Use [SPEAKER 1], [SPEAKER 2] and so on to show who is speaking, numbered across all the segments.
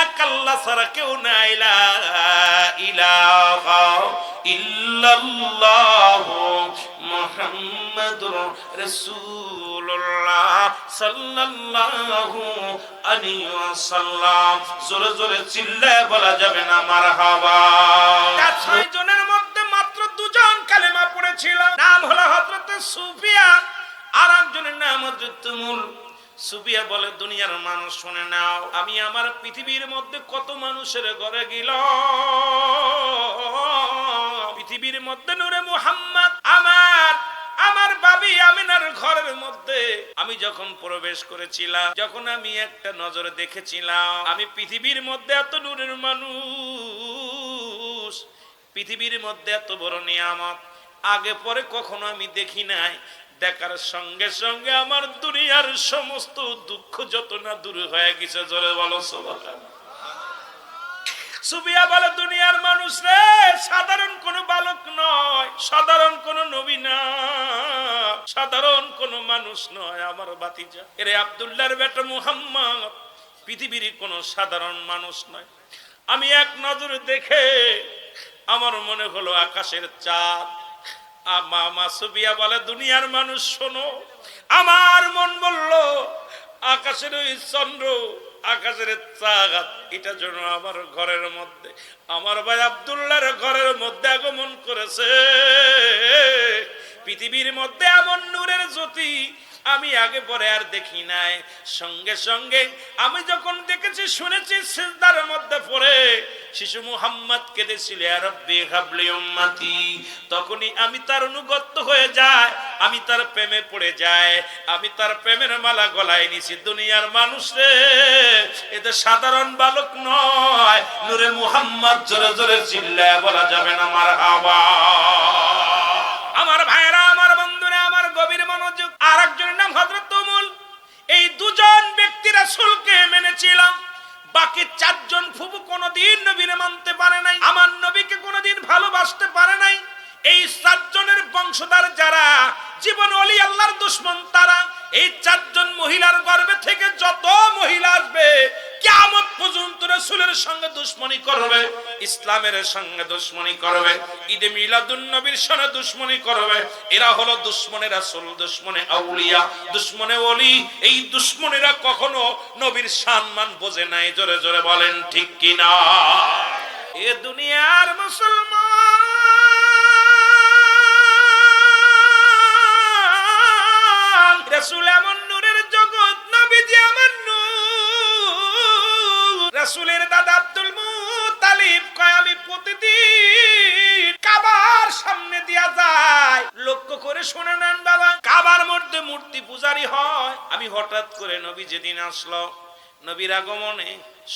[SPEAKER 1] এক আল্লাহ ছাড়া কেউ নাই, লা ইলাহা ইল্লাল্লাহু মুহাম্মাদুর রাসূলুল্লাহ সাল্লাল্লাহু আলাইহি ওয়াসাল্লাম। জোরে জোরে চিল্লায় বলা যাবে না মারহাবা। 6 জনের মধ্যে মাত্র 2 জন কালেমা পড়েছিল। নাম হলো হযরত সুফিয়া, আর একজনের নাম হযরত মুল। সুফিয়া বলে, দুনিয়ার মানুষ শুনে নাও, আমি আমার পৃথিবীর মধ্যে কত মানুষের ঘরে গেল, পৃথিবীর মধ্যে নূরে মুহাম্মদ আমার বাবি আমিনার ঘরের মধ্যে আমি যখন প্রবেশ করেছিলাম, যখন আমি একটা নজরে দেখেছিলাম, আমি পৃথিবীর মধ্যে এত নূরের মানুষ, পৃথিবীর মধ্যে এত বড় নিয়ামত আগে পরে কখনো আমি দেখি নাই। দেখার সঙ্গে সঙ্গে আমার দুনিয়ার সমস্ত দুঃখ যত না দূর হয়ে গেছে। জোরে বলো সুবহানাল্লাহ। সুফিয়া বলে, দুনিয়ার মানুষ রে, সাধারণ কোন বালক নয়, সাধারণ কোন নবী না, সাধারণ কোন মানুষ নয় আমার ভাতিজা। এরে আব্দুল্লাহর বেটা মুহাম্মদ পৃথিবীর কোন সাধারণ মানুষ নয়। আমি এক নজরে দেখে আমার মনে হলো আকাশের চাঁদ। মা সুফিয়া বলে, দুনিয়ার মানুষ শোনো, আমার মন বলল আকাশের ওই চন্দ্র, আকাশের চাঁদ, এটা যেন আমার ঘরের মধ্যে, আমার ভাই আব্দুল্লাহর ঘরের মধ্যে আগমন করেছে। পৃথিবীর মধ্যে এমন নূরের জ্যোতি আমি আগে পরে আর দেখি নাই। সঙ্গে সঙ্গে আমি যখন দেখেছি, শুনেছি, সিজদার মধ্যে পড়ে শিশু মুহাম্মদ কেঁদেছিল, ইয়া রাব্বি হাবলি উম্মতি, তখনই আমি তার অনুগত হয়ে যাই, আমি তার প্রেমে পড়ে যাই, আমি তার প্রেমের মালা গলায় নিছি। দুনিয়ার মানুষ রে, এটা সাধারণ বালক নয়, নূরে মুহাম্মদ। জোরে জোরে চিল্লায় বলা যাবে না মারহাবা। আমার ভাইরা, আমার বন্ধুরা, আমার গভীর মনোযোগ। আর একজনের নাম হযরত মুল। এই 2 জন ব্যক্তি রাসূলকে মেনেছিল, বাকি 4 জন ফুফু কোনদিন নবীকে মানতে পারে নাই, আমার নবীকে কোনদিন ভালোবাসতে পারে নাই। এই 4 জনের বংশধর যারা জীবন ওলি আল্লাহর দুশমন, তারা এই 4 জন মহিলার গর্ভে থেকে যত মহিলা আসবে কিয়ামত পর্যন্ত রাসূলের সঙ্গে দুশমনি করবে, ইসলামের সঙ্গে দুশমনি করবে, ঈদে মিলাদুন নবীর সঙ্গে দুশমনি করবে। এরা হলো দুশমনে রাসূল, দুশমনে আউলিয়া, দুশমনে ওলি। এই দুশমনেরা কখনো নবীর সম্মান বোঝে নাই। জোরে জোরে বলেন ঠিক কি না? এ দুনিয়ার মুসলমান, রাসূল এমন নূরের জগৎ, নবীজি এমন নূর। রাসূলের দাদা আব্দুল মুত্তালিব কয়, আমি প্রতিদিন কাবার সামনে দিয়া যাই, লক্ষ্য করে শুনে নেন বাবা, কাবার মধ্যে মূর্তি পূজারি হয়। আমি হঠাৎ করে নবী যেদিন আসলো, নবীর আগমনে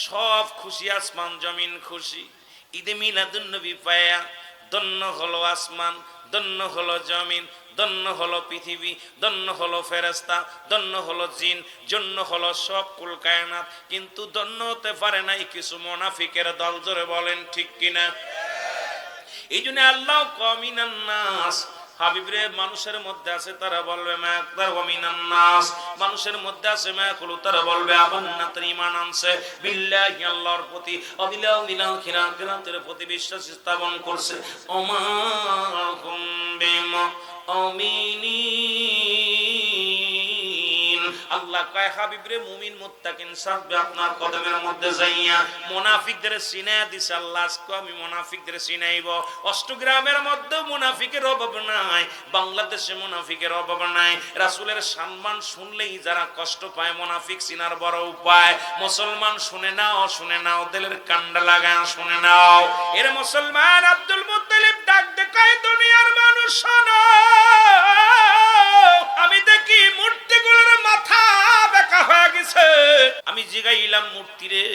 [SPEAKER 1] সব খুশি, আসমান জমিন খুশি। ঈদে মিলাদুন নবী পায়া ধন্য হলো আসমান, ধন্য হলো জমিন, ধন্য হলো পৃথিবী, ধন্য হলো ফেরেশতা, ধন্য হলো জিন, জন্য হলো সব কুল কায়নাত। কিন্তু ধন্য হতে পারে নাই কিছু মুনাফিকের দল। জোরে বলেন ঠিক কিনা? এই জন্য আল্লাহ কমিনান নাস, হাবিবরে, মানুষের মধ্যে আছে তারা বলবে মায়াকদার ওয়ামিনান নাস, মানুষের মধ্যে আছে মায়াকুলু, তারা বলবে আমান্না, তারা ঈমান আনছে বিল্লাহি, আল্লাহর প্রতি, অবিলাহ বিলাহ খিরাতের প্রতি বিশ্বাস স্থাপন করছে। ওমা হুম বিমুমিনিন, আল্লাহ কয় হাবিবরে, মুমিন মুত্তাকিন সাহাবে আপনার কদমের মধ্যে যাইয়া মুনাফিকদের চিনায়া দিছে আল্লাহ। আজকে আমি মুনাফিকদের চিনাইব। অষ্টগ্রামের মধ্যে মুনাফিকের অভাব নাই, বাংলাদেশে মুনাফিকের অভাব নাই। রাসূলের সম্মান শুনলেই যারা কষ্ট পায়, মুনাফিক চিনার বড় উপায়। মুসলমান শুনে নাও, শুনে নাও, দিলের কান্ডা লাগায় শুনে নাও। এর মুসলমান আব্দুল মুত্তালিব ডাক দেখায়, দুনিয়ার মানুষ শোনো, আমি দেখি মূর্তিগুলোর মাথা বেঁকা হয়ে গেছে। আমি জিগাইলাম, মূর্তি রে,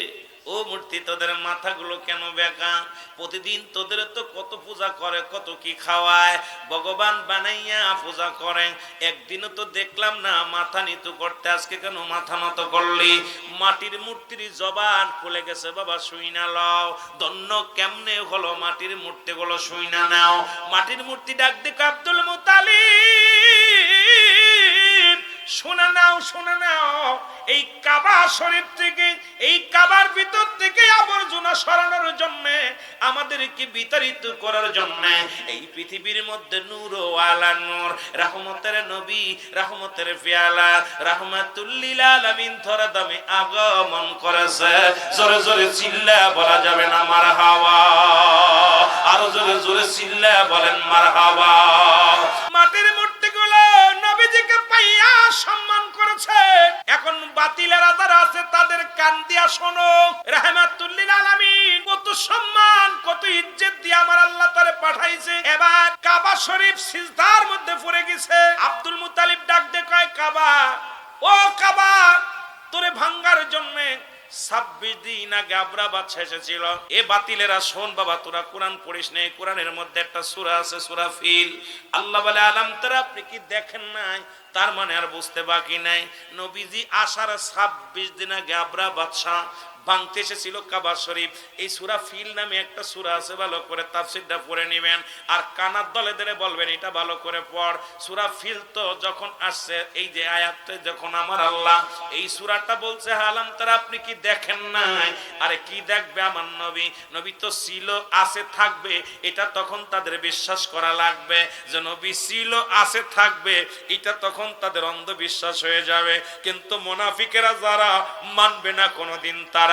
[SPEAKER 1] ও মূর্তি, তোদের মাথাগুলো কেন বেঁকা? প্রতিদিন তোদের তো কত পূজা করে, কত কি খাওয়ায়, ভগবান বানাইয়া পূজা করে, একদিনও তো দেখলাম না মাথা নত করতে, আজকে কেন মাথা নত করলি? মাটির মূর্তির জবান খুলে গেছে বাবা, শুই না লও। ধন্য কেমনে হলো মাটির মূর্তিগুলো, শুই না নাও। মাটির মূর্তি ডাক দিকে আব্দুল মুত্তালিব, শুনে নাও, শুনে নাও, এই কাবা শরীফ থেকে এই কাবার ভিতর থেকে আবর্জনা সরানোর জন্য, আমাদেরকে বিতাড়িত করার জন্য এই পৃথিবীর মধ্যে নূর ও আলা নূর, রহমতের নবী, রহমতের পেয়ালা, রাহমাতুল লিল আলামিন ধরাধামে আগমন করেছে। জোরে জোরে চিল্লা বলা যাবে না মারহাবা? আরো জোরে জোরে চিল্লা বলেন মারহাবা। মাটির মূর্তিগুলো নবীজিকে পাইয়া সম্মান করেছে। এখন বাতিলেরা যারা আছে তাদের কান দিয়া শোনো, রাহমাতুল লিল আলামিন কত সম্মান কত ইজ্জত দিয়ে আমার আল্লাহ তারে পাঠাইছে। এবার কাবা শরীফ সিজদার মধ্যে পড়ে গেছে। আব্দুল মুত্তালিব ডাক দিয়ে কয়, কাবা, ও কাবা, তোরে ভাঙ্গার জন্য 26 দিন আগে আবরা বাদশা এসেছিল। এ বাতিলেরা শোন বাবা, তোরা কোরআন পড়িস না, কোরআনের মধ্যে একটা সূরা আছে, সূরা ফিল। আল্লাহ বলে, আলাম তারা, আপনি কি দেখেন নাই? তার মানে আর বুঝতে বাকি নাই, নবীজি আসার 26 দিন আগে আবরা বাদশা ভাঙতে এসেছিল কাবা শরীফ। এই সূরা ফিল নামে একটা সূরা আছে, ভালো করে তাফসীরটা পড়ে নেবেন আর কানার দলে দলে বলবেন এটা ভালো করে পড়। সূরা ফিল তো যখন আসছে, এই যে আয়াতটা যখন আমার আল্লাহ এই সূরাটা বলছে, আলাম তারা, আপনি কি দেখেন নাই? আরে কি দেখবে আমার নবী? নবী তো ছিল, আছে, থাকবে, এটা তখন তাদের বিশ্বাস করা লাগবে যে নবী ছিল, আছে, থাকবে, এটা তখন তাদের অন্ধবিশ্বাস হয়ে যাবে। কিন্তু মুনাফিকেরা যারা মানবে না কোনোদিন, তারা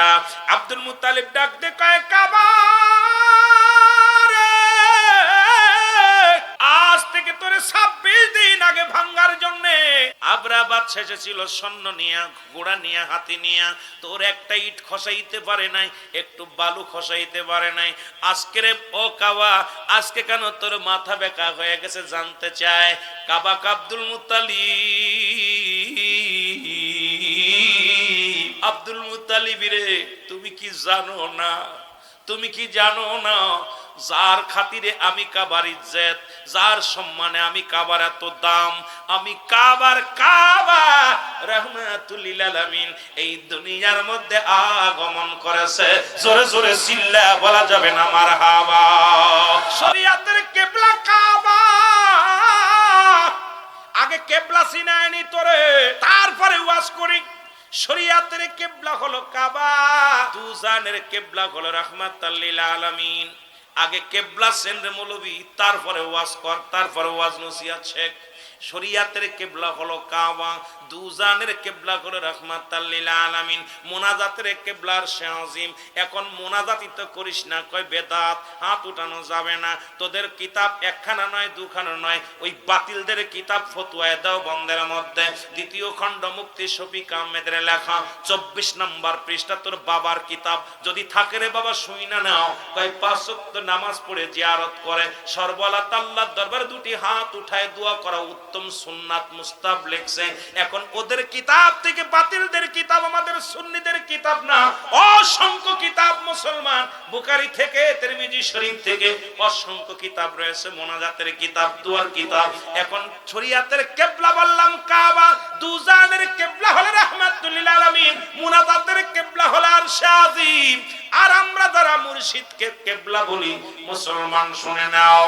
[SPEAKER 1] আব্দুল মুত্তালিব ডাক দে কয়, কাবা রে, আজ থেকে তোরে 26 দিন আগে ভাঙ্গার জন্য আবরা বাদশা এসেছিল সৈন্য নিয়া, ঘোড়া নিয়া, হাতি নিয়া, তোর একটা ইট খসাইতে পারে নাই, একটু বালু খসাইতে পারে নাই। আজকে রে ও কাবা, আজকে কেন তোর মাথা বেঁকা হয়ে গেছে জানতে চায়। কাবা আব্দুল মুত্তালিব, আব্দুল মুত্তালিব রে, তুমি কি জানো না? তুমি কি জানো না যার খাতিরে আমি কাবার ইজ্জত, যার সম্মানে আমি কাবার এত দাম, আমি কাবার কাবা রাহমাতুল লিল আলামিন এই দুনিয়ার মধ্যে আগমন করেছে। জোরে জোরে চিল্লা বলা যাবে না মারহাবা? শরিয়াতের কিবলা কাবা, আগে কিবলা চিনায়নি তোরে, তারপরে ওয়াজ করি। শরিয়াতের কিবলা হলো কাবা, দুজানের কিবলা হলো রাহমাতুল লিল আলামিন। আগে কিবলা চেন রে মৌলবী, তারপরে ওয়াজ কর, তারপরে ওয়াজ নসিহত শেখ। শরিয়াতের কিবলা হলো কাবা, দুজানের কিবলা হলো রাহমাতুল লিল আলামিন, মুনাজাতের কিবলার শাহজিম। এখন মুনাজাতই তো করিস না, কয় বেদাত, হাত উঠানো যাবে না। তোদের কিতাব একখানা নয়, দুখানা নয়, ওই বাতিলদের কিতাব ফতোয়া দাও বন্ধের মধ্যে, দ্বিতীয় খণ্ড মুফতি শফিক আহমেদের লেখা 24 নম্বর পৃষ্ঠা, তোর বাবার কিতাব যদি থাকে রে বাবা শুই না নাও। কয় 5 ওয়াক্ত নামাজ পড়ে জিয়ারত করে, সর্বলাত আল্লাহর দরবারে দুটি হাত উঠায় দোয়া করা উত্তম সুন্নাত মুস্তাহাব লেখছে। এখন ওদের কিতাব থেকে বাতিলদের কিতাব আমাদের সুন্নিদের কিতাব না, অসংখ্য কিতাব মুসলমান, বুখারী থেকে তিরমিজি শরীফ থেকে অসংখ্য কিতাব রয়েছে, মুনাজাতের কিতাব, দুয়ার কিতাব। এখন শরিয়াতের কিবলা বললাম কাবা, দুজানের কিবলা হলো রাহমাতুল লিল আলামিন, মুনাজাতের কিবলা হলো আরশে আজিম। আর আমরা যারা মুর্শিদকে কিবলা বলি মুসলমান শুনে নাও,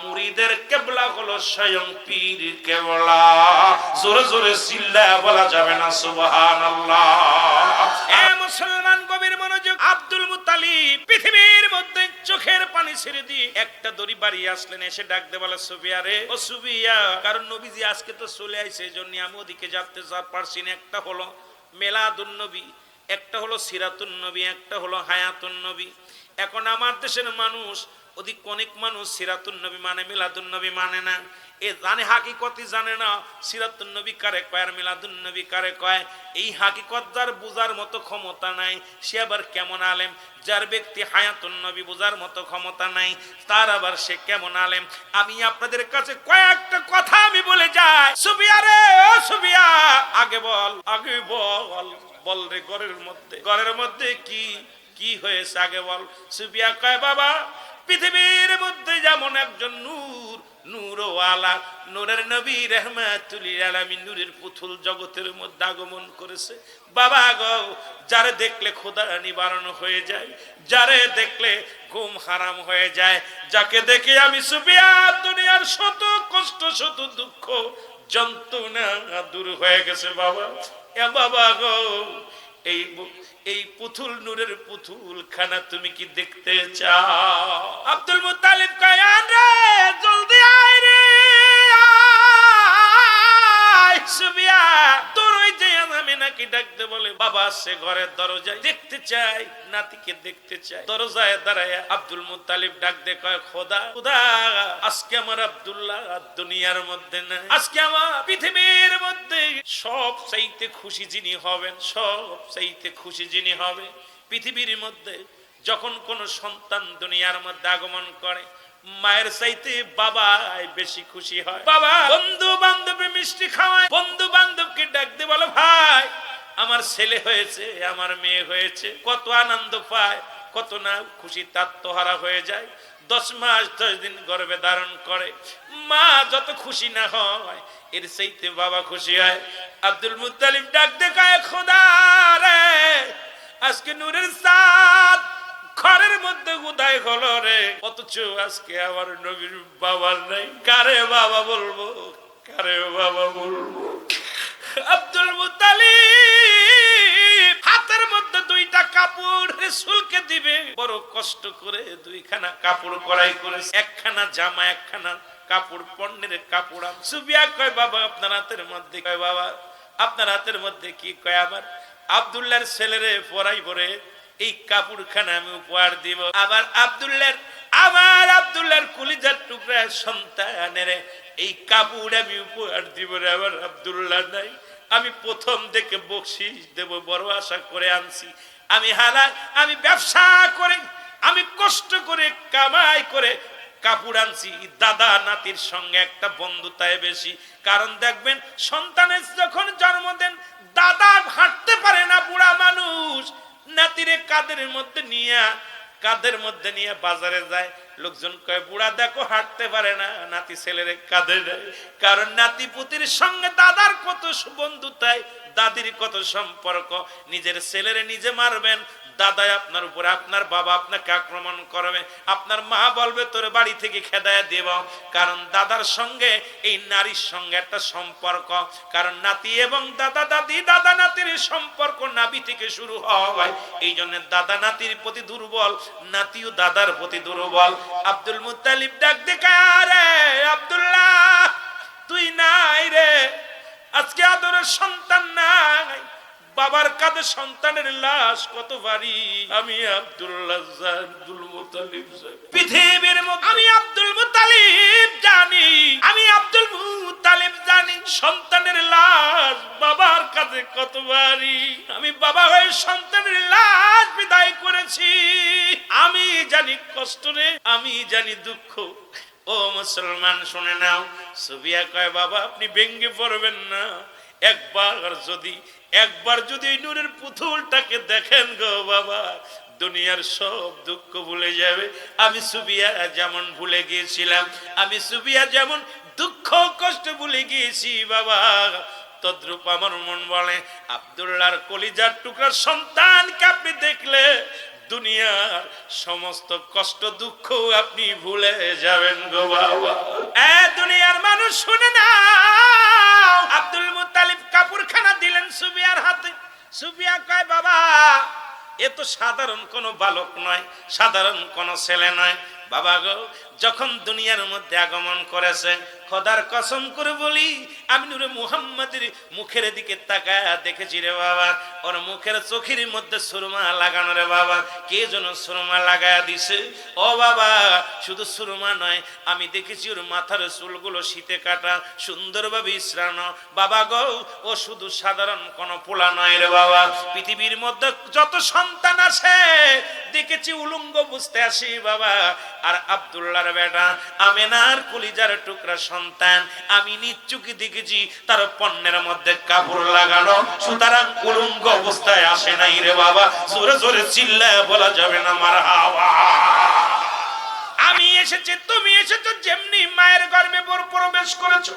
[SPEAKER 1] মুরিদের কিবলা হলো স্বয়ং পীর কেবলা। জোরে জোরে চিল্লা বলা যাবে না সুবহানাল্লাহ? এ মুসলমান গভীর মনোযোগ। আব্দুল মুত্তালিব পৃথিবীর মধ্যে চোখের পানি ছেড়ে দিয়ে একটা দড়ি বাড়িয়ে আসলেন, এসে ডাক দে বলে, সুবিয়া রে, ও সুবিয়া, কারণ নবীজি আজকে তো চলে আইছে, এজন্য আমি ওদিকে যেতে পারছি না। একটা হলো মিলাদুন নবী, একটা হলো সিরাতুন নবী, একটা হলো হায়াতুন নবী। এখন আমার দেশের মানুষ, ওদিক অনেক মানুষ সিরাতুন নবী মানে, মিলাদুন নবী মানে না। এ জানে হাকিকতই জানে না সিরাতুন নবী কারে কয় আর মিলাদুন নবী কারে কয়। এই হাকিকত যার বুঝার মতো ক্ষমতা নাই, সে আবার কেমন আলেম? যার ব্যক্তি হায়াতুন নবী বুঝার মতো ক্ষমতা নাই, তার আবার সে কেমন আলেম? আমি আপনাদের কাছে কয়েকটা কথা আমি বলে যাই। সুবিয়া রে, ও সুবিয়া, আগে বল, আগে বল, বল রে, ঘরের মধ্যে কি কি হয়েছে আগে বল। সুবিয়া কয়, বাবা, পৃথিবীর মধ্যে যেমন একজন নূর, নূরওয়ালা, নূরের নবী রাহমাতুল লিল আলামিন নূরের পুতুল জগতের মধ্যে আগমন করেছে। বাবা গো, যারে দেখলে ক্ষুধা নিবারণ হয়ে যায়, যারে দেখলে ঘুম হারাম হয়ে যায়, যাকে দেখে আমি সুবিয়া দুনিয়ার শত কষ্ট, শত দুঃখ, যন্ত্রণা দূর হয়ে গেছে বাবা। এ বাবা গো, এই এই পুতুল নূরের পুতুল খানা তুমি কি দেখতে চাও? আব্দুল মুত্তালিব কয় রে জলদি আয় রে আয়। সুবিয়া তোর ওই যে আমিনাকে ডাকতে বলে বাবা সে ঘরের দরজায় দেখতে চাই, নাতিকে দেখতে চাই। দরজায় দাঁড়ায় আব্দুল মুত্তালিব ডাক দে কয় খোদা খোদা আজকে আমার আব্দুল্লাহ দুনিয়ার মধ্যে না, আজকে আমার পৃথিবীর মধ্যে সব চাইতে খুশি যিনি হবেন, সব চাইতে খুশি যিনি হবে পৃথিবীর মধ্যে, যখন কোন সন্তান দুনিয়ার মধ্যে আগমন করে মায়ের চাইতে বাবা বেশি খুশি হয়। বাবা বন্ধু বান্ধবী মিষ্টি খাওয়ায়, বন্ধু বান্ধবকে ডাক দিয়ে বলো ভাই আমার ছেলে হয়েছে, আমার মেয়ে হয়েছে, কত আনন্দ পায়, কত না খুশি তাত্মহারা হয়ে যায়। 10 মাস 10 দিন গর্ভে ধারণ করে, মা যত খুশি না হয় এর চাইতে বাবা খুশি হয়। আব্দুল মুত্তালিব ডাক দেখায় খোদা রে আজকে নূরের চাঁদ ঘরের মধ্যে উদয় হলো রে, অথচ আজকে আমার নবীর বাবা নাই, কারে বাবা বলবো, কারে বাবা বলবো? আব্দুল মুত্তালিব হাতের মধ্যে 2টা কাপড় রাসূলকে দিবে, বড় কষ্ট করে 2খানা কাপড় করাই করে, একখানা জামা একখানা কাপড় পণ্যের কাপড়। সুবিয়া কয় বাবা আপনার হাতের মধ্যে, কয় বাবা আপনার হাতের মধ্যে কি? কয় আমার আব্দুল্লাহর ছেলেরে পরাই পরে এই কাপড়খানা আমি উপহার দিব। আবার আমার আব্দুল্লাহর কলিজার টুকরা সন্তানের এই কাপড় আমি উপহার দিব রে। আমার আব্দুল্লাহ নাই, আমি প্রথম থেকে বকশিশ দেব বড় আশা করে আনছি, আমি হালাল আমি ব্যবসা করে আমি কষ্ট করে কামাই করে কাপড় আনছি। দাদা নাতির সঙ্গে একটা বন্ধুতায় বেশি, কারণ দেখবেন সন্তানের যখন জন্ম দেন দাদা হাঁটতে পারে না, বুড়া মানুষ নাতিরে কাদের মধ্যে নিয়ে বাজারে যায়, লোকজন কয় বুড়া দেখো হাঁটতে পারে না, নাতি ছেলেরে কাঁধে দেয়, কারণ নাতি পুতির সঙ্গে দাদার কত বন্ধুতায়, দাদির কত সম্পর্ক। নিজের ছেলেরে নিজে মারবেন, দাদাই আপনার উপরে, আপনার বাবা আপনাকে আক্রমণ করবে, আপনার মা বলবে তোর বাড়ি থেকে খেদায়া দেব, কারণ দাদার সঙ্গে এই নারীর সঙ্গে একটা সম্পর্ক। কারণ নাতি এবং দাদা দাদি, দাদা নাতির সম্পর্ক নাভি থেকে শুরু হয়, এই জন্য দাদা নাতির প্রতি দুর্বল, নাতিও দাদার প্রতি দুর্বল। আব্দুল মুত্তালিব ডাক দেখা রে আব্দুল্লাহ তুই নাই রে, আজকে আদরের সন্তান নাই, বাবার কাঁধে সন্তানের লাশ কত ভারী। আমি আব্দুল মুত্তালিব পৃথিবীর মধ্যে আমি আব্দুল মুত্তালিব জানি, আমি আব্দুল মুত্তালিব জানি সন্তানের লাশ বাবার কাঁধে কত ভারী। আমি বাবা হয়ে সন্তানের লাশ বিদায় করেছি, আমি জানি কষ্ট রে, আমি জানি দুঃখ। ও মুসলমান শুনে নাও। সুবিয়া কয় বাবা আপনি ভেঙ্গে পড়বেন না, একবার যদি এই নূরের পুতুলটাকে দেখেন গো বাবা, দুনিয়ার সব দুঃখ ভুলে যাবে। আমি সুবিয়া যেমন ভুলে গিয়েছিলাম, আমি সুবিয়া যেমন দুঃখ কষ্ট ভুলে গিয়েছি বাবা, তদ্রূপ আমার মন বলে আব্দুল্লাহর কলিজার টুকরার সন্তানকে আপনি দেখলে দুনিয়ার সমস্ত কষ্ট দুঃখ আপনি ভুলে যাবেন গো বাবা। দুনিয়ার মানুষ শুনে না, আব্দুল মুত্তালিব কাপড়খানা দিলেন সুবিয়ার হাতে। সুবিয়া কয় বাবা এ তো সাধারণ কোনো বালক নয়, সাধারণ কোনো ছেলে নয়, বাবা গো যখন দুনিয়ার মধ্যে আগমন করেছে খোদার কসম করে বলি আমি নূরে মুহাম্মাদের মুখের দিকে তাকায়া দেখেছি রে বাবা, ওর মুখের চোখের মধ্যে সুরমা লাগানো রে বাবা, কে যেন সুরমা লাগায়া দিছে। ও বাবা শুধু সুরমা নয়, আমি দেখেছি ওর মাথার চুলগুলো শীতে কাটা সুন্দরভাবে ইসরানো। বাবা গো ও শুধু সাধারণ কোন পোলা নয় রে বাবা, পৃথিবীর মধ্যে যত সন্তান আছে দেখেছি উলঙ্গ বুঝতে আসি বাবা, আর আব্দুল্লাহর বেটা আমেনার কলিজার টুকরা সন্তান আমি নিচুকি দেখেছি তার পণ্যের মধ্যে কাপড় লাগানো, সুতরাং উলঙ্গ অবস্থায় আসে নাই রে বাবা। জোরে জোরে চিল্লায় বলা যাবে না মারহাবা। আমি এসেছি তুমি এসেছো, যেমনি মায়ের গর্ভে প্রবেশ করেছো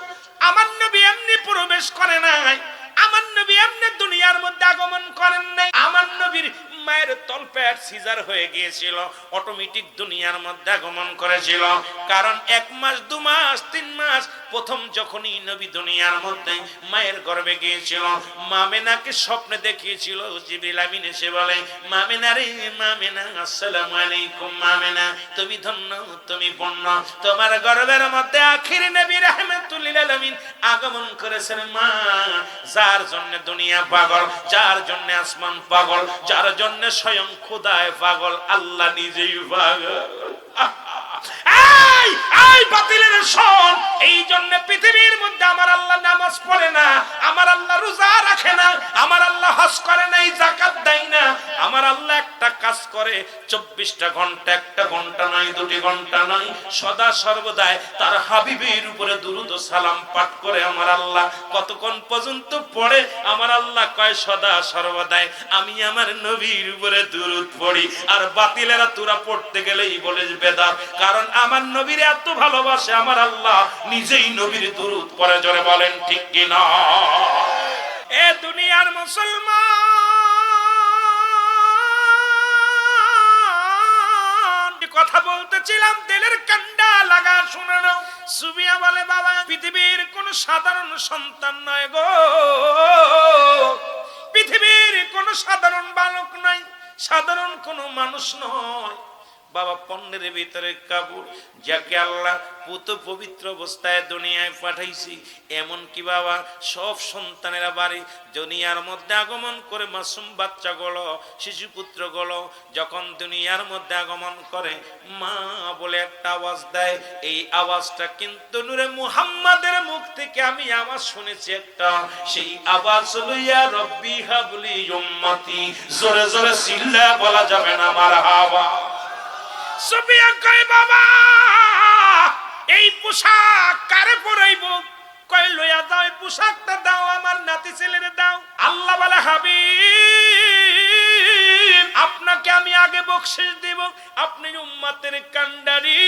[SPEAKER 1] আমার নবী এমনি প্রবেশ করে নাই, আমার নবী এমনি দুনিয়ার মধ্যে আগমন করেন নাই। আমার নবীর মায়ের তলপেট সিজার হয়ে গিয়েছিল, অটোমেটিক দুনিয়ার মধ্যে আগমন করেছিল, কারণ 1 মাস 2 মাস 3 মাস প্রথম যখনই নবী দুনিয়ার মধ্যে মায়ের গর্ভে গিয়েছিল, মা আমেনাকে স্বপ্নে দেখিয়েছিল। জিবরিল আমিন এসে বলে, মা আমেনা রে, মা আমেনা, আসসালামু আলাইকুম মা আমেনা, তুমি ধন্য, তুমি পূর্ণ, তোমার গর্ভের মধ্যে আখির নবী রাহমাতুল লিল আলামিন আগমন করেছেন। মা, যার জন্য দুনিয়া পাগল, যার জন্য আসমান পাগল, যার জন্য স্বয়ং খোদায় পাগল, আল্লাহ নিজেই পাগল। এই এই বাতিলের শোন, এই জন্য পৃথিবীর মধ্যে আমার আল্লাহ নামাজ পড়ে না, আমার আল্লাহ রোজা রাখে না, আমার আল্লাহ হজ করে না, যাকাত দেয় না। আমার আল্লাহ একটা কাজ করে 24টা ঘন্টা, একটা ঘন্টা নয়, 2টি ঘন্টা নয়, সদা সর্বদাই তার হাবিবের উপরে দুরূদ ও সালাম পাঠ করে। আমার আল্লাহ কতক্ষণ পর্যন্ত পড়ে? আমার আল্লাহ কয় সদা সর্বদাই আমি আমার নবীর উপরে দুরূদ পড়ি। আর বাতিলেরা তোরা পড়তে গেলেই বলিস বেদাত, কারণ আমার নবীর এত ভালোবাসে আমার আল্লাহ নিজেই নবীর দুরূদ পড়ে। জোরে বলেন ঠিক কি না? এ দুনিয়ার মুসলমান, কথা বলতেছিলাম, দিলের কান্ডা লাগা শুনে নাও। সুবিয়া বলে, বাবা পৃথিবীর কোন সাধারণ সন্তান নয় গো, পৃথিবীর কোন সাধারণ বালক নয়, সাধারণ কোন মানুষ নয় বাবা, পণ্যের ভিতরে কাবুর, যাকে আল্লাহ পুত পবিত্র অবস্থায় দুনিয়ায় পাঠাইছি। এমন কি বাবা সব সন্তানেরা বাড়ি দুনিয়ার মধ্যে আগমন করে, মাসুম বাচ্চা গুলো, শিশু পুত্র গুলো যখন দুনিয়ার মধ্যে আগমন করে, মা বলে একটা আওয়াজ দেয়। এই আওয়াজটা কিন্তু নূরে মুহাম্মাদের মুখ থেকে আমি আওয়াজ শুনেছি একটা, সেই আওয়াজ হলো ইয়া রব্বি হাবলি উম্মতি। জোরে জোরে চিল্লা বলা যাবে না মারহাবা। সুবিয়া কয়, বাবা এই পোশাক কারে পরাইব? কয় লইয়া দাও, এই পোশাকটা দাও, আমার নাতি ছেলেরে দাও। আল্লাহ বলে, হাবিব আপনাকে আমি আগে বকশিশ দিব, আপনি উম্মতের কান্ডারি,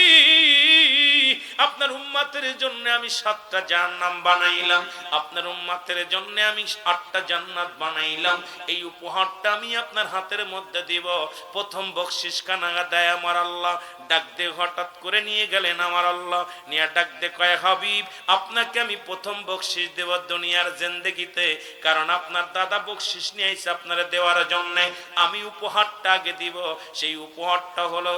[SPEAKER 1] আপনার উম্মতের জন্য আমি 7টা জাহান্নাম বানাইলাম, আপনার উম্মতের জন্য আমি 8টা জান্নাত বানাইলাম। এই উপহারটা আমি আপনার হাতের মধ্যে দিব। প্রথম বকশিশ কানা দেয় আমার আল্লাহ, ডাক দিয়ে হঠাৎ করে নিয়ে গেলেন আমার আল্লাহ, নিয়ে ডাক দিয়ে কয়, হাবিব আপনাকে আমি প্রথম বকশিশ দেব দুনিয়ার জিন্দেগিতে, কারণ আপনার দাদা বকশিশ নিয়ে আইছে আপনারা দেওয়ার জন্য, আমি উপহারটা আগে দিব। সেই উপহারটা হলো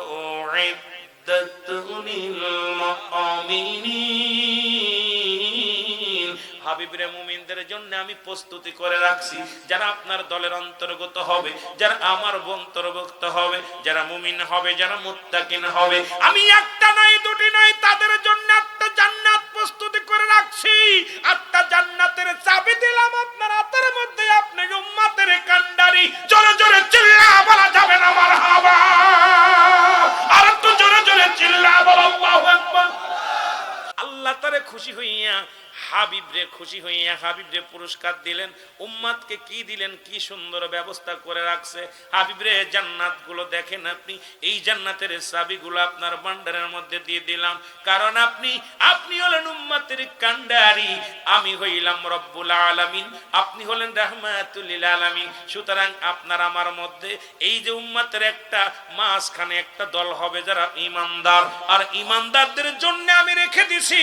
[SPEAKER 1] হাবিবরে মুমিনদের জন্য আমি প্রস্তুতি করে রাখছি, যারা আপনার দলের অন্তর্গত হবে, যারা আমার অন্তর্ভুক্ত হবে, যারা মুমিন হবে, যারা মুত্তাকিন হবে, আমি একটা নয়, 2টি নয়, তাদের জন্য 8টা জান্নাত প্রস্তুতি করে রাখছি। 8টা জান্নাতের চাবি দিলাম আপনার হাতের মধ্যে, আপনি উম্মতের কান্ডারি। জোরে জোরে চিল্লা বলা যাবে না মারহাবা, আর একটু জোরে জোরে চিল্লা বলো আল্লাহু আকবার। আল্লাহ তারে খুশি হইয়া হাবিবরে খুশি হইয়া হাবিবরে পুরস্কার দিলেন। উম্মতকে কি দিলেন? কি সুন্দর ব্যবস্থা করে রাখছে হাবিবরে। জান্নাত গুলো দেখেন আপনি, এই জান্নাতের চাবিগুলো আপনার ভান্ডারের মধ্যে দিয়ে দিলাম, কারণ আপনি হলেন উম্মতের কান্ডারি, আমি হইলাম রব্বুল আলামিন, আপনি হলেন রাহমাতুল লিল আলামিন। সুতরাং আপনার আমার মধ্যে এই যে উম্মতের একটা মাঝখানে একটা দল হবে যারা ঈমানদার, আর ঈমানদারদের জন্য আমি রেখে দিছি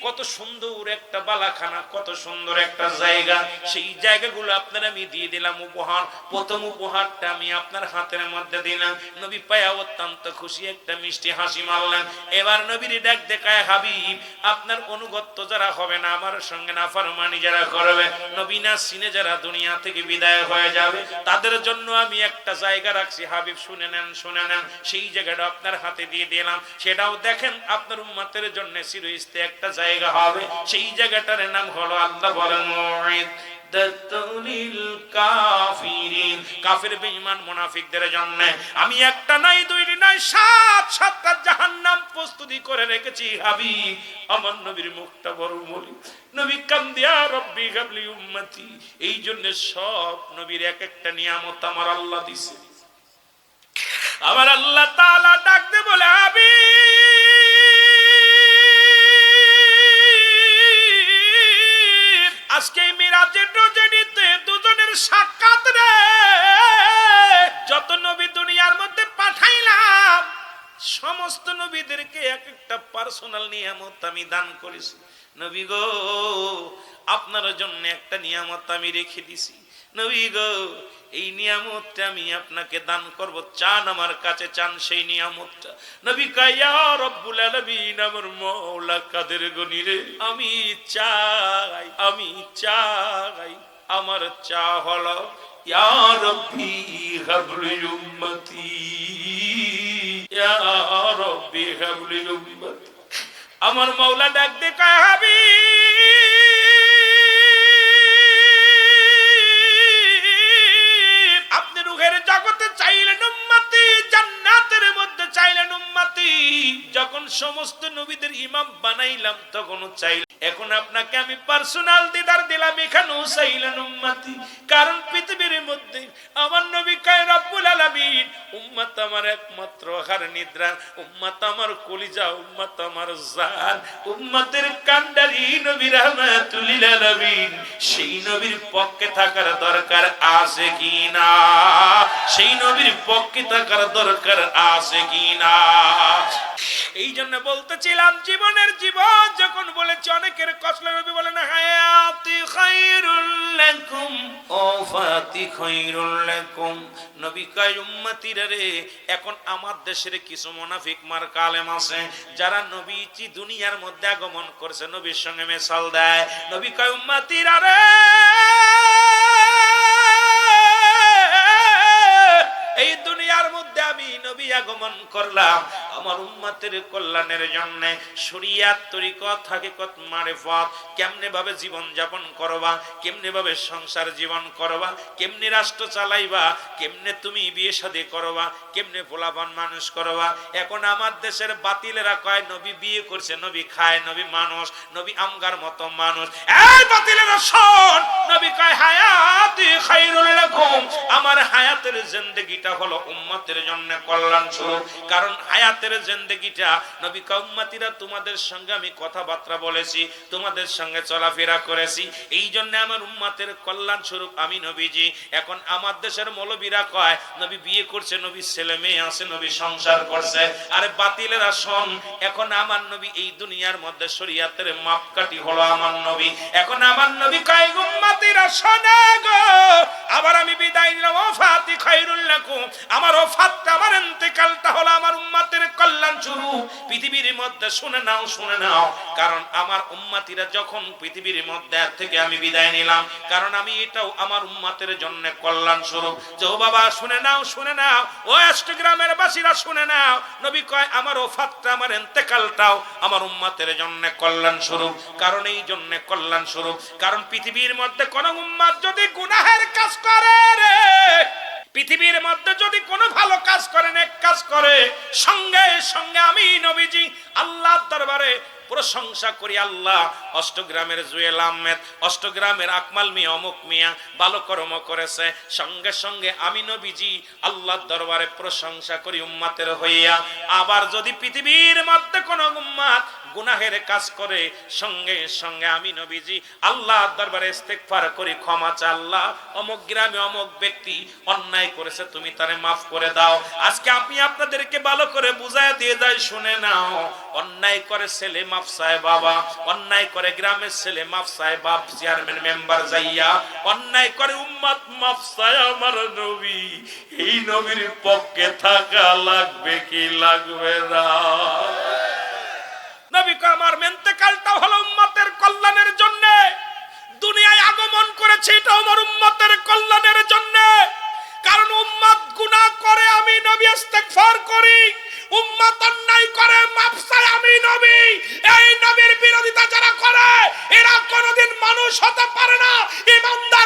[SPEAKER 1] কত সুন্দর একটা বালাখানা, কত সুন্দর একটা জায়গা। সেই জায়গাগুলো আপনার আমি দিয়ে দিলাম উপহার। প্রথম উপহারটা আমি আপনার হাতের মধ্যে দিলাম। নবী পায়া অত্যন্ত খুশি, একটা মিষ্টি হাসি মারলেন। এবার নবীর ডাক দেখায়, হাবিব আপনার অনুগত্য যারা হবে না, আমার সঙ্গে নাফরমানি যারা করবে, নবী না সিনে যারা দুনিয়া থেকে বিদায় হয়ে যাবে, তাদের জন্য আমি একটা জায়গা রাখছি। হাবিব শুনে নেন, শুনে নেন, সেই জায়গাটা আপনার হাতে দিয়ে দিলাম। সেটাও দেখেন আপনার উম্মতের জন্য চিরস্থায়ী একটা জায়গা হবে। সেই জায়গাটার নাম হলো, আল্লাহ বলেন, কাফির বেঈমান মুনাফিকদের জন্য আমি একটা নাই, 2টি নয়, 7টা জাহান্নাম প্রস্তুতি করে রেখেছি। হাবিব আমার নবীর মুখটা বড় বলি, নবী কান্দিয়া রব্বি হাবলি উম্মতি। এই জন্য সব নবীর এক একটা নিয়ামত আমার আল্লাহ দিছে। আমার আল্লাহ তাআলা ডাক দে বলে, হাবিব আজকে মিরাজের রজনীতে দুজনের সাক্ষাৎ রে, যত নবী দুনিয়ার মধ্যে পাঠাইলাম সমস্ত নবীদের নবীদেরকে এক একটা পার্সোনাল নিয়ামত আমি দান করেছি। নবী গো, আপনার জন্য একটা নিয়ামত আমি রেখে দিছি। নবী গো, এই নিয়ামতটা আমি আপনাকে দান করব, চান আমার কাছে, চান সেই নিয়ামতটা। নবী কয়, ইয়া রব্বুল আলামিন, আমার মওলা কাদের গনি রে, আমি চাই, আমি চাই, আমার চা হলো ইয়া রব্বি হাবলি উম্মতি, ইয়া রব্বি হাবলি উম্মতি। আমার মওলা ডাক দে কয়, হাবিব, আপনি রূহের জগতে চাইলেন উম্মতি, জান্নাতের মধ্যে চাইলেন উম্মতি। যখন সমস্ত নবীদের ইমাম বানাইলাম তখনও চাইলেন, এখন আপনাকে আমি পার্সোনাল দিদার দিলাম, এখানেও চাইলেন উম্মতি। কারণ পৃথিবীর মধ্যে আমার নবী কয়, রব্বুল আলামিন, উম্মত আমার একমাত্র আহার নিদ্রা, উম্মত আমার কলিজা, উম্মত আমার জান, উম্মতের কান্ডারি নবী রাহমাতুল লিল আলামিন। সেই নবীর পক্ষে থাকার দরকার আছে কিনা? সেই নবীর পক্ষে থাকার দরকার আছে কিনা? এই জন্য বলতেছিলাম, জীবনের জীবন যখন বলেছি অনেকের কষ্ট, নবী বলেন হায়াতি খায়রুল লাকুম, ওয়াফাতি খায়রুল লাকুম। নবী কয়, উম্মতিরা রে, এখন আমার দেশের কিছু মুনাফিক মার্কা আলেম আছে, যারা নবীজি দুনিয়ার মধ্যে আগমন করছে, নবীর সঙ্গে মেশাল দেয়। নবী কয়, উম্মতিরা রে, এই দুনিয়ার মধ্যে আমি নবী আগমন করলাম আমার উম্মতের কল্যাণের জন্য। শরীয়ত তরিকত হাকিকত মারিফত, কেমনে ভাবে জীবন যাপন করবা, কেমনে ভাবে সংসার জীবন করবা, কেমনে রাষ্ট্র চালাইবা, কেমনে তুমি বিয়ে শাদী করবা, কেমনে পোলাপান মানুষ করবা। এখন আমার দেশের বাতিলেরা কয় নবী বিয়ে করছে, নবী খায়, নবী মানুষ, নবী আমগার মতো মানুষ। এই বাতিলেরা শোন, নবী কয় হায়াতি খায়রুল লাকুম, আমার হায়াতের জিন্দেগিটা হলো উম্মতের জন্য কল্যাণ স্বরূপ। কারণ হায়াতের জিন্দেগিটা, নবী কয়, উম্মতিরা তোমাদের সঙ্গে আমি কথাবার্তা বলেছি, তোমাদের সঙ্গে চলাফেরা করেছি, এই জন্য আমার উম্মতের কল্যাণ স্বরূপ আমি নবীজি। এখন আমার দেশের মৌলবীরা কয় নবী বিয়ে করছে, নবী ছেলে মেয়ে আছে, নবী সংসার করছে। আরে বাতিলেরা শোন, এখন আমার নবী এই দুনিয়ার মধ্যে শরীয়তের মাপকাঠি হলো আমার নবী। এখন আমার নবী কয়, উম্মতিরা শোনো গো, আবার আমি বিদায় নিলাম, ওয়াফাতি খায়রুল লাকুম, আমার ওফাতটা, আমার ইন্তেকালটা হলো আমার উম্মতের কল্যাণ স্বরূপ। পৃথিবীর মধ্যে শুনে নাও, শুনে নাও, কারণ আমার উম্মতিরা যখন পৃথিবীর মধ্যে থেকে আমি বিদায় নিলাম, কারণ আমি এটাও আমার উম্মতের জন্য কল্যাণ স্বরূপ। যে ও বাবা শুনে নাও, শুনে নাও, ও অষ্টগ্রামের বাসীরা শুনে নাও, নবী কয় আমার ওফাতটা, আমার ইন্তেকালটাও আমার উম্মতের জন্য কল্যাণ স্বরূপ। কারণ এই জন্য কল্যাণ স্বরূপ, কারণ পৃথিবীর মধ্যে কোন উম্মত যদি গুনাহের কাজ করে রে, পৃথিবীর মধ্যে যদি কোনো ভালো কাজ করে, নেক কাজ করে, সঙ্গে সঙ্গে আমি নবীজি আল্লাহর দরবারে প্রশংসা করি, আল্লাহ অষ্টগ্রামের জুয়েল আহমেদ, অষ্টগ্রামের আকমাল মিয়া, অমুক মিয়া ভালো কর্ম করেছে, সঙ্গে সঙ্গে আমি নবীজি আল্লাহর দরবারে প্রশংসা করি উম্মতের হইয়া। আবার যদি পৃথিবীর মধ্যে কোনো উম্মত গুনাহের কাজ করে, সঙ্গে সঙ্গে আমি নবীজি আল্লাহর দরবারে ইস্তেগফার করি, ক্ষমা চাই, আল্লাহ অমুক গ্রামে অমুক ব্যক্তি অন্যায় করেছে, তুমি তারে মাফ করে দাও। আজকে আমি আপনাদেরকে ভালো করে বুঝায় দিয়ে যাই, শুনে নাও, অন্যায় করে ছেলে মাফ চায় বাবা, অন্যায় করে গ্রামের ছেলে মাফ চায় বাপ, চেয়ারম্যান মেম্বার যাইয়া, অন্যায় করে উম্মত মাফ চায় আমার নবী। এই নবীর পক্ষে থাকা লাগবে কি লাগবে না? নবী কয় আমার ইন্তেকালটা হলো উম্মতের কল্যাণের জন্য, দুনিয়ায় আগমন করেছে এটা আমার উম্মতের কল্যাণের জন্য। কারণ উম্মত গুনাহ করে, আমি নবী ইস্তেগফার করি, উম্মত অন্যায় করে, মাফ চায় আমি নবী। এই নবীর বিরোধিতা যারা করে এরা কোনোদিন মানুষ হতে পারে না, ইমানদার